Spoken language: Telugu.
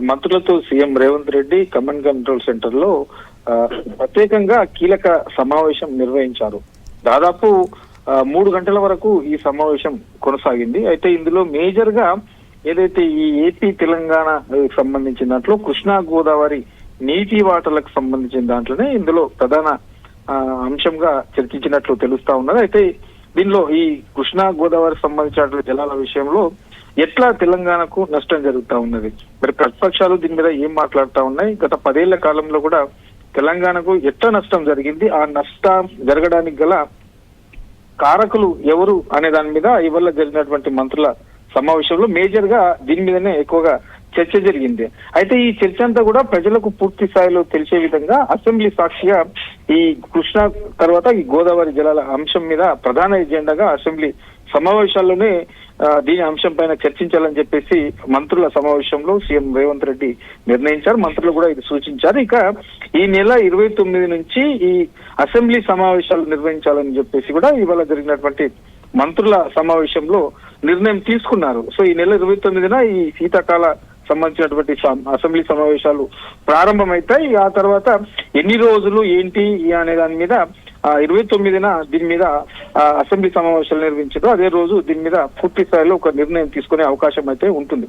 మంత్రులతో CM Revanth Reddy command control centre లో ప్రత్యేకంగా కీలక సమావేశం నిర్వహించారు. దాదాపు 3 గంటల వరకు ఈ సమావేశం కొనసాగింది. అయితే ఇందులో మేజర్ గా ఏదైతే ఈ ఏపీ తెలంగాణ సంబంధించిన దాంట్లో కృష్ణా గోదావరి నీటి వాటర్లకు సంబంధించిన దాంట్లోనే ఇందులో ప్రధాన అంశంగా చర్చించినట్లు తెలుస్తా ఉన్నది. అయితే దీనిలో ఈ కృష్ణా గోదావరి సంబంధించిన జలాల విషయంలో ఎట్లా తెలంగాణకు నష్టం జరుగుతా ఉన్నది, మరి ప్రతిపక్షాలు దీని మీద ఏం మాట్లాడుతా ఉన్నాయి, గత 10 ఏళ్ల కాలంలో కూడా తెలంగాణకు ఎట్లా నష్టం జరిగింది, ఆ నష్టం జరగడానికి గల కారకులు ఎవరు అనే దాని మీద ఇవాళ జరిగినటువంటి మంత్రుల సమావేశంలో మేజర్ గా దీని మీదనే ఎక్కువగా చర్చ జరిగింది. అయితే ఈ చర్చ అంతా కూడా ప్రజలకు పూర్తి స్థాయిలో తెలిసే విధంగా అసెంబ్లీ సాక్షిగా ఈ కృష్ణా తర్వాత ఈ గోదావరి జలాల అంశం మీద ప్రధాన ఎజెండాగా అసెంబ్లీ సమావేశాల్లోనే దీని అంశం పైన చర్చించాలని చెప్పేసి మంత్రుల సమావేశంలో సీఎం రేవంత్ రెడ్డి నిర్ణయించారు. మంత్రులు కూడా ఇది సూచించారు. ఇక ఈ నెల 29 నుంచి ఈ అసెంబ్లీ సమావేశాలు నిర్వహించాలని చెప్పేసి కూడా ఇవాళ జరిగినటువంటి మంత్రుల సమావేశంలో నిర్ణయం తీసుకున్నారు. సో ఈ నెల 29న ఈ శీతాకాల సంబంధించినటువంటి అసెంబ్లీ సమావేశాలు ప్రారంభమవుతాయి. ఆ తర్వాత ఎన్ని రోజులు ఏంటి అనే దాని మీద 29న దీని మీద అసెంబ్లీ సమావేశాలు నిర్వహించారు. అదే రోజు దీని మీద పూర్తి స్థాయిలో ఒక నిర్ణయం తీసుకునే అవకాశం అయితే ఉంటుంది.